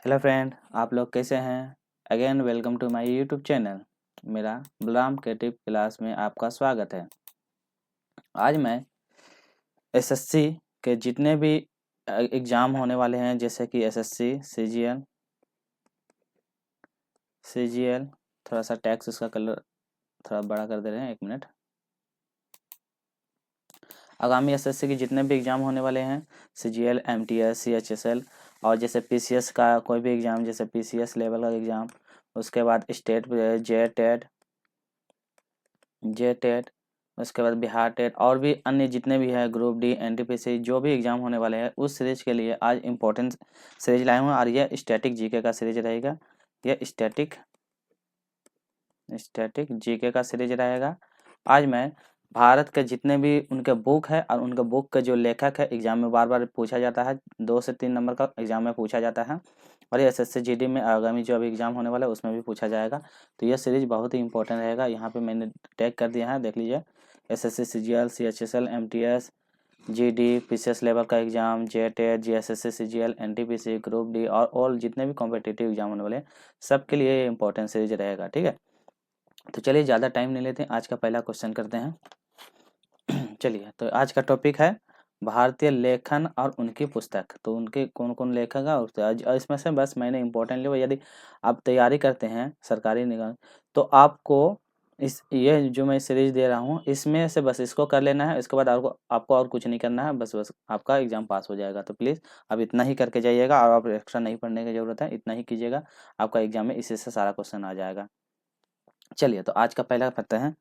Hello friend, आप लोग कैसे हैं। Again welcome to my YouTube channel. मेरा बलराम क्रिएटिव क्लास में आपका स्वागत है। आज मैं एसएससी के जितने भी एग्ज़ाम होने वाले हैं, जैसे कि एसएससी सीजीएल, थोड़ा सा टेक्स्ट उसका कलर थोड़ा बड़ा कर दे रहे हैं, 1 मिनट। आगामी एसएससी के जितने भी एग्ज़ाम होने वाले हैं, सीजीएल, एमटीएस, सीएचएसएल, और जैसे पीसीएस का कोई भी एग्ज़ाम, जैसे पीसीएस लेवल का एग्ज़ाम, उसके बाद स्टेट जेटेट, उसके बाद बिहार टेट, और भी अन्य जितने भी है, ग्रुप डी, एनटीपीसी, जो भी एग्ज़ाम होने वाले हैं, उस सीरीज के लिए आज इम्पोर्टेंट सीरीज लाए हुए हैं। और यह स्टैटिक जीके का सीरीज रहेगा। यह स्टैटिक जीके का सीरीज रहेगा। आज मैं भारत के जितने भी उनके बुक है और उनके बुक के जो लेखक है, एग्जाम में बार बार पूछा जाता है, 2 से 3 नंबर का एग्जाम में पूछा जाता है, और ये एसएससी जीडी में आगामी जो अभी एग्जाम होने वाला है उसमें भी पूछा जाएगा। तो यह सीरीज बहुत ही इंपॉर्टेंट रहेगा। यहाँ पे मैंने टैग कर दिया है, देख लीजिए। SSC, CGL, CHSL, MTS, GD, PCS level का exam, JTET, GSSC, CGL, NTPC, group D, और जितने भी कॉम्पिटिटिव एग्जाम होने वाले हैं, सबके लिए ये इंपॉर्टेंट सीरीज रहेगा। ठीक है, तो चलिए ज़्यादा टाइम नहीं लेते हैं, आज का पहला क्वेश्चन करते हैं। चलिए, तो आज का टॉपिक है भारतीय लेखन और उनकी पुस्तक। तो उनके कौन कौन लेखक है, और इसमें से बस मैंने इंपॉर्टेंट लिया। यदि आप तैयारी करते हैं सरकारी निगम, तो आपको ये जो मैं सीरीज दे रहा हूँ, इसमें से बस इसको कर लेना है। इसके बाद आपको और कुछ नहीं करना है, बस आपका एग्जाम पास हो जाएगा। तो प्लीज़ अब इतना ही करके जाइएगा, और आप एक्स्ट्रा नहीं पढ़ने की ज़रूरत है, इतना ही कीजिएगा, आपका एग्जाम में इसी से सारा क्वेश्चन आ जाएगा। चलिए, तो आज का पहला पढ़ते हैं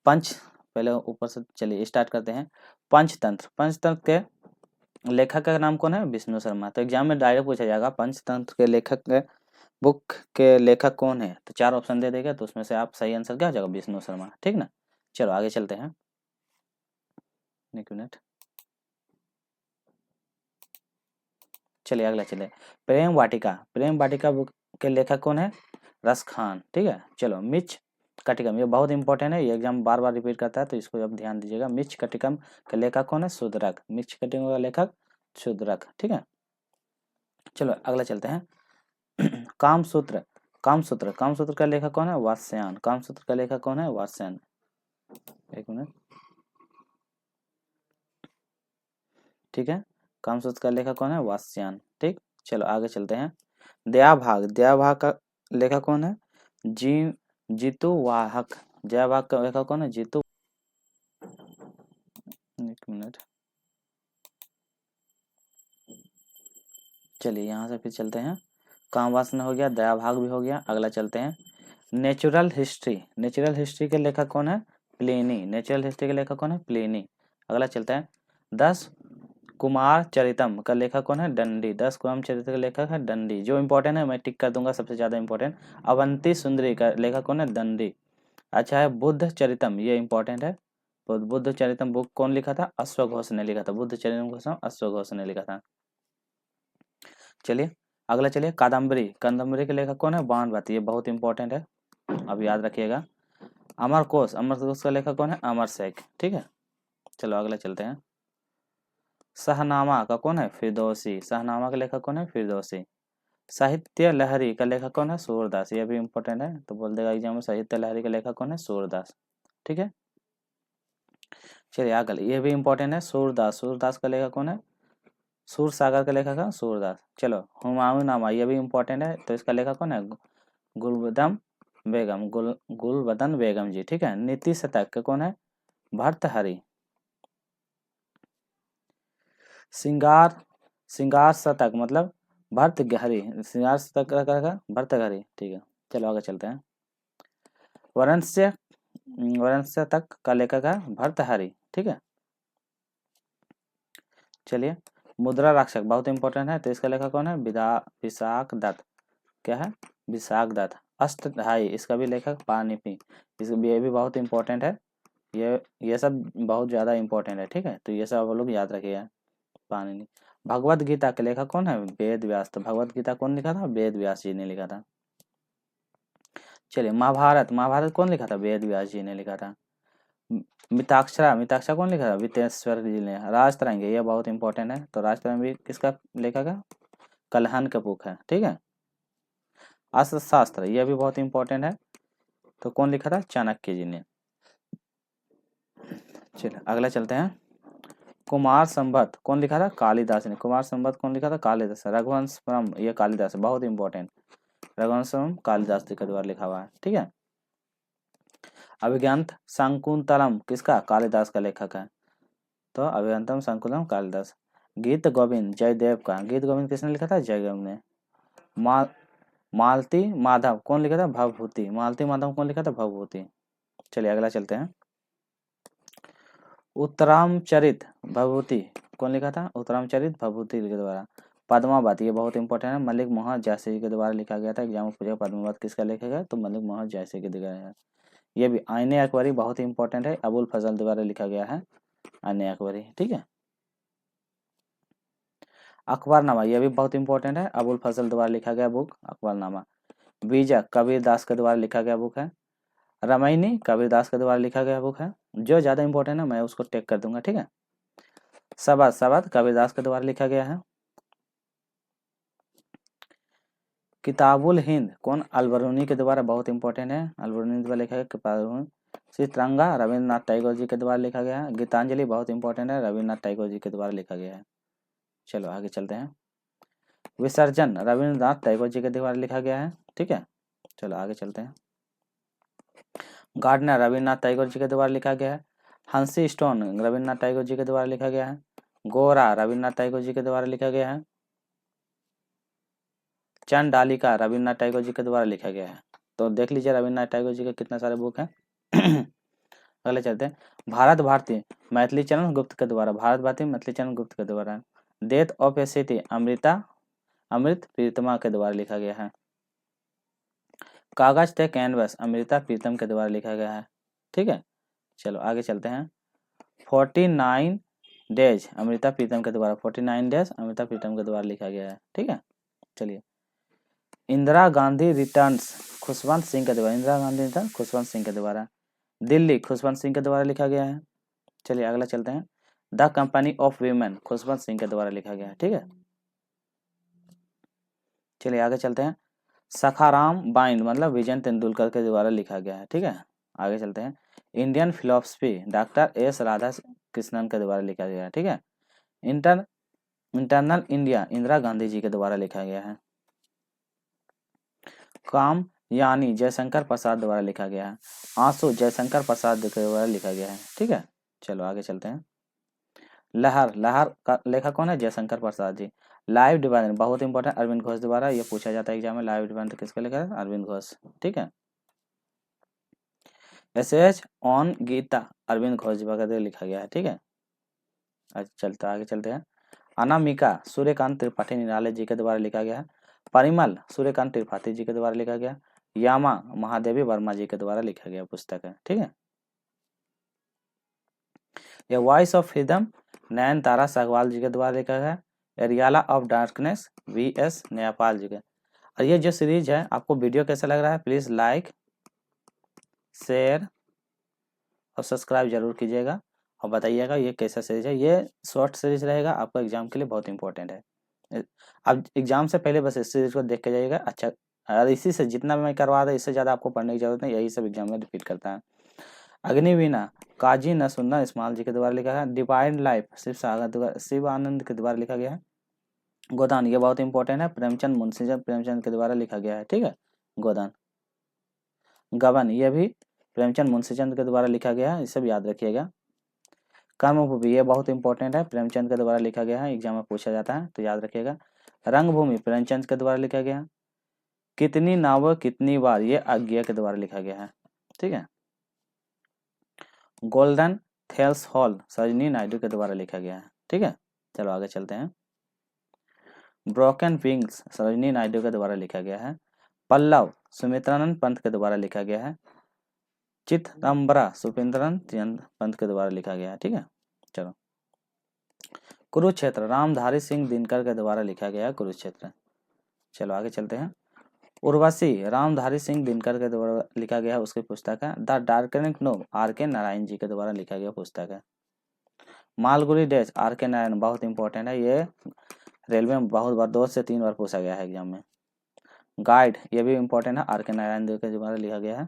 पंच। पहले ऊपर से चलिए स्टार्ट करते हैं। पंचतंत्र। पंचतंत्र के लेखक का नाम कौन है? विष्णु शर्मा। तो एग्जाम में डायरेक्ट पूछा जाएगा पंचतंत्र के लेखक के बुक के लेखक कौन है, तो 4 ऑप्शन दे देगा, तो उसमें से आप सही आंसर क्या हो जाएगा? विष्णु शर्मा। ठीक ना। चलो आगे चलते हैं, 1 मिनट। चलिए अगला चले, प्रेम वाटिका। प्रेम वाटिका बुक के लेखक कौन है? रस खान। ठीक है, चलो मिच कटिकम, ये बहुत इंपॉर्टेंट है, ये एग्जाम बार बार रिपीट करता है, तो इसको अब ध्यान दीजिएगा। मिच कटिकम का लेखक कौन है? शूद्रक। मिच कटिकम का लेखक शूद्रक। ठीक है, चलो अगला चलते हैं। कामसूत्र। कामसूत्र, कामसूत्र का लेखक कौन है? वात्स्यायन। कामसूत्र का लेखक कौन है? वात्स्यायन। 1 मिनट। ठीक है, कामसूत्र का लेखक कौन है? वात्स्यायन। ठीक, चलो आगे चलते हैं। दयाभाग। दयाभाग का लेखक कौन है? जी जीतू वाहक। दयाभाग का लेखक कौन है? जीतू। 1 मिनट। चलिए यहाँ से फिर चलते हैं। कामवासना हो गया, दयाभाग भी हो गया। अगला चलते हैं नेचुरल हिस्ट्री। नेचुरल हिस्ट्री के लेखक कौन है? प्लिनी। नेचुरल हिस्ट्री के लेखक कौन है? प्लिनी। अगला चलते हैं 10 कुमार चरितम का लेखक कौन है? दंडी। 10 कुमार चरित्र का लेखक है दंडी। जो इंपॉर्टेंट है मैं टिक कर दूंगा, सबसे ज्यादा इंपॉर्टेंट। अवंती सुंदरी का लेखक कौन है? दंडी। अच्छा है बुद्ध चरितम, ये इंपॉर्टेंट है। तो बुद्ध चरितम बुक कौन लिखा था? अश्वघोष ने लिखा था। बुद्ध चरितम घोष अश्वघोष ने लिखा था। चलिए अगला, चलिए कादम्बरी। कादम्बरी के लेखक कौन है? बाणभट्ट। ये बहुत इंपॉर्टेंट है, अब याद रखिएगा। अमरकोश। अमरकोश का लेखक कौन है? अमर शेख। ठीक है, चलो अगला चलते हैं। शहनामा का कौन है? फिरदौसी। शहनामा का लेखक कौन है? फिरदौसी। साहित्य लहरी का लेखक कौन है? सूरदास। ये भी इंपॉर्टेंट है, तो बोल देगा एग्जाम में, साहित्य लहरी का लेखक कौन है? सूरदास। ठीक है, चलिए आगे, ये भी इंपॉर्टेंट है, सूरदास। सूरदास का लेखक कौन है? सूर सागर का लेखक है सूरदास। चलो हुमायूं नामा, ये भी इंपॉर्टेंट है, तो इसका लेखक कौन है? गुलबदन बेगम। गुलबदन बेगम जी। ठीक है, नीति शतक का कौन है? भर्तहरि। श्रृंगार श्रृंगार शतक मतलब भर्तृहरि। श्रृंगार शतक का भर्तृहरि। ठीक है, चलो आगे चलते हैं। वरंस्य वरंस्य तक का लेखक है भर्तहरि। ठीक है, चलिए मुद्रा रक्षक बहुत इंपॉर्टेंट है, तो इसका लेखक कौन है? विशाख दत्त। क्या है? विशाख दत्त। अष्टधाई, इसका भी लेखक पाणिनि। ये भी बहुत इंपॉर्टेंट है। ये सब बहुत ज़्यादा इंपॉर्टेंट है। ठीक है, तो ये सब आप लोग याद रखिएगा। पाणिनि। भगवत गीता के लेखक कौन है? वेद व्यास। तो भगवत गीता कौन लिखा था? वेद व्यास जी ने लिखा था। चलिए महाभारत। महाभारत कौन लिखा था? वेद व्यास जी ने लिखा था। मिताक्षरा। मिताक्षरा कौन लिखा था? वित्तेश्वर जी ने। राजतरंगी, ये बहुत इंपॉर्टेंट है, तो राजतरंगी किसका लेखक है? कल्हन का बुक है। ठीक है, अर्थशास्त्र, यह भी बहुत इंपॉर्टेंट है। तो कौन लिखा था? चाणक्य जी ने। चलिए अगला चलते हैं। कुमार संभव कौन लिखा था? कालिदास ने। कुमार संभव कौन लिखा था? कालिदास। रघुवंशम, ये कालिदास, बहुत इंपॉर्टेंट। रघुवंशम कालिदास जी के द्वारा लिखा हुआ है, ठीक है। अभिज्ञान शाकुंतलम किसका? कालिदास का लेखक है। तो अभिज्ञानतम शाकुंतलम कालिदास। गीत गोविंद जयदेव का। गीत गोविंद किसने लिखा था? जयदेव ने। माल मालती माधव कौन लिखा था? भवभूति। मालती माधव कौन लिखा था? भवभूति। चलिए अगला चलते हैं। उत्तरामचरित भभूति कौन लिखा था? उत्तरामचरित भभूति के द्वारा। पद्मावत, ये बहुत इंपॉर्टेंट है, मलिक मोहम्मद जैसी के द्वारा लिखा गया था। एग्जाम में पूछा पद्मावत किसका लेखक है? तो मलिक मोहम्मद जैसी के द्वारा। ये भी आईने अकबरी बहुत इंपॉर्टेंट है, अबुल फजल द्वारा लिखा गया है आईने अकबरी, ठीक है। अकबरनामा, यह भी बहुत इंपॉर्टेंट है, अबुल फजल द्वारा लिखा गया बुक अकबरनामा। बीजक कबीर दास के द्वारा लिखा गया बुक है। रामायणी कबीर दास के द्वारा लिखा गया बुक है। जो ज़्यादा इंपॉर्टेंट है मैं उसको टेक कर दूंगा, ठीक है। सबद सबद कबीर दास के द्वारा लिखा गया है। किताबुल हिंद कौन? अलबरूनी के द्वारा, बहुत इंपॉर्टेंट है, अलबरूनी द्वारा लिखा गया किताबुल। चित्रंगा रविन्द्रनाथ टैगोर जी के द्वारा लिखा गया है। गीतांजलि बहुत इंपॉर्टेंट है, रविन्द्रनाथ टैगोर जी के द्वारा लिखा गया है। चलो आगे चलते हैं। विसर्जन रविन्द्रनाथ टैगोर जी के द्वारा लिखा गया है, ठीक है। चलो आगे चलते हैं। गार्डनर रविन्द्रनाथ टैगोर जी के द्वारा लिखा गया है। हंसी स्टोन रविन्द्रनाथ टैगोर जी के द्वारा लिखा गया है। गोरा रविन्द्रनाथ टैगोर जी के द्वारा लिखा गया है। चंडालिका रविन्द्रनाथ टैगोर जी के द्वारा लिखा गया है। तो देख लीजिए रविन्द्रनाथ टैगोर जी के कितने सारे बुक हैं। अगले चलते हैं। भारत भारती मैथिली चरण गुप्त के द्वारा। भारत भारती मैथिली चरण गुप्त के द्वारा। डेथ ऑफ ए सिटी अमृत प्रीतमा के द्वारा लिखा गया है। कागज थे कैनवस अमृता प्रीतम के द्वारा लिखा गया है, ठीक है। चलो आगे चलते हैं। 49 डेज अमृता प्रीतम के द्वारा। 49 डेज अमृता प्रीतम के द्वारा लिखा गया है, ठीक है। चलिए इंदिरा गांधी रिटर्न्स खुशवंत सिंह के द्वारा। इंदिरा गांधी रिटर्न खुशवंत सिंह के द्वारा। दिल्ली खुशवंत सिंह के द्वारा लिखा गया है। चलिए अगला चलते हैं। The company of women Khushwant Singh के द्वारा लिखा गया है, ठीक है। चलिए आगे चलते हैं। सखाराम बाइंड मतलब विजय तेंदुलकर के द्वारा लिखा गया है, ठीक है। आगे चलते हैं। Indian philosophy doctor S Radha Krishnan के द्वारा लिखा गया है, ठीक है। इंटरनल इंडिया इंदिरा गांधी जी के द्वारा लिखा गया है। काम यानी जयशंकर प्रसाद द्वारा लिखा गया है। आंसू जयशंकर प्रसाद के द्वारा लिखा गया है, ठीक है। चलो आगे चलते हैं। लहर लहर का लेखक कौन है? जयशंकर प्रसाद जी। लाइव डिवाइड बहुत इंपॉर्टेंट, अरविंद घोष द्वारा ये पूछा जाता है एग्जाम में। लाइव डिवाइड किसका लिखा है? अरविंद घोष, ठीक है। एसेज ऑन गीता अरविंद घोष जी वगैरह लिखा गया है, ठीक है। चलते आगे चलते हैं। अनामिका सूर्यकांत त्रिपाठी निराले जी के द्वारा लिखा गया है। परिमल सूर्यकांत त्रिपाठी जी के द्वारा लिखा गया। यामा महादेवी वर्मा जी के द्वारा लिखा गया पुस्तक है, ठीक है। ये वॉइस ऑफ फ्रीडम नयन तारा सागवाल जी के द्वारा लिखा गया। एरियाला ऑफ डार्कनेस VS न्यायपाल जी के। और ये जो सीरीज है आपको वीडियो कैसा लग रहा है प्लीज लाइक शेयर और सब्सक्राइब जरूर कीजिएगा और बताइएगा ये कैसा सीरीज है। ये शॉर्ट सीरीज रहेगा, आपको एग्जाम के लिए बहुत इंपॉर्टेंट है। अब एग्जाम से पहले बस इस सीरीज को देख के जाइएगा। अच्छा और इसी से जितना मैं करवा रहा इससे ज़्यादा आपको पढ़ने की जरूरत नहीं, यही सब एग्जाम में रिपीट करता है। अग्निवीणा काजी नसरुल्लाह इस्माइल जी के द्वारा लिखा है। डिवाइन लाइफ शिव आनंद के द्वारा लिखा गया है। गोदान ये बहुत इंपॉर्टेंट है, प्रेमचंद मुंशीचंद प्रेमचंद के द्वारा लिखा गया है, ठीक है। गोदान गबन ये भी प्रेमचंद मुंशीचंद के द्वारा लिखा गया है, इसे भी याद रखिएगा। कर्मभूमि ये बहुत इंपॉर्टेंट है, प्रेमचंद के द्वारा लिखा गया है, एग्जाम में पूछा जाता है तो याद रखिएगा। रंगभूमि प्रेमचंद के द्वारा लिखा गया। कितनी नाव कितनी बार ये आज्ञा के द्वारा लिखा गया है, ठीक है। Golden Thales hall Sarojini Naidu के द्वारा लिखा गया है, ठीक है। चलो आगे चलते हैं। ब्रोकन विंग्स सरोजिनी नायडू के द्वारा लिखा गया है। पल्लव सुमित्रानंद पंत के द्वारा लिखा गया है। चितंबरा सुपेंद्रन पंत के द्वारा लिखा गया है, ठीक है। चलो कुरुक्षेत्र रामधारी सिंह दिनकर के द्वारा लिखा गया है कुरुक्षेत्र। चलो आगे चलते हैं। उर्वशी रामधारी सिंह दिनकर के द्वारा लिखा गया है, उसकी पुस्तक है। द डार्कनिंग नोव RK नारायण जी के द्वारा लिखा गया पुस्तक है। मालगुडी डेज RK नारायण बहुत इंपॉर्टेंट है, ये रेलवे में बहुत बार 2 से 3 बार पूछा गया है एग्जाम में। गाइड, ये भी इम्पोर्टेंट है, आर के नारायण देव के द्वारा लिखा गया है।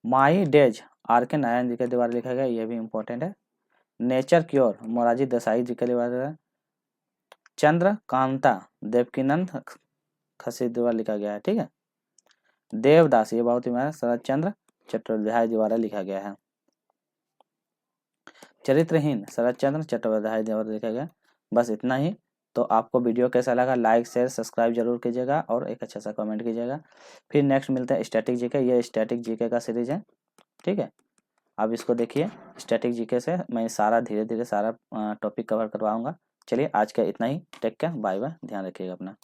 माई डेज, आर के नारायण जी के द्वारा लिखा गया, ये भी इम्पोर्टेंट है। नेचर क्योर, मोरारजी देसाई जी के द्वारा। चंद्रकांता, देवकीनंद खसी द्वारा लिखा गया है, ठीक है। देवदास, ये बहुत ही महत्वपूर्ण, शरद चंद्र चट्टोपाध्याय द्वारा लिखा गया है। चरित्रहीन, शरद चंद्र चट्टोपाध्याय द्वारा लिखा गया। बस इतना ही। तो आपको वीडियो कैसा लगा, लाइक शेयर सब्सक्राइब जरूर कीजिएगा और एक अच्छा सा कमेंट कीजिएगा। फिर नेक्स्ट मिलता है स्टैटिक जीके, ये स्टैटिक जीके का सीरीज है, ठीक है। आप इसको देखिए, स्टैटिक जीके से मैं सारा धीरे धीरे सारा टॉपिक कवर करवाऊंगा। चलिए आज का इतना ही, टेक केयर, बाय बाय, ध्यान रखिएगा अपना।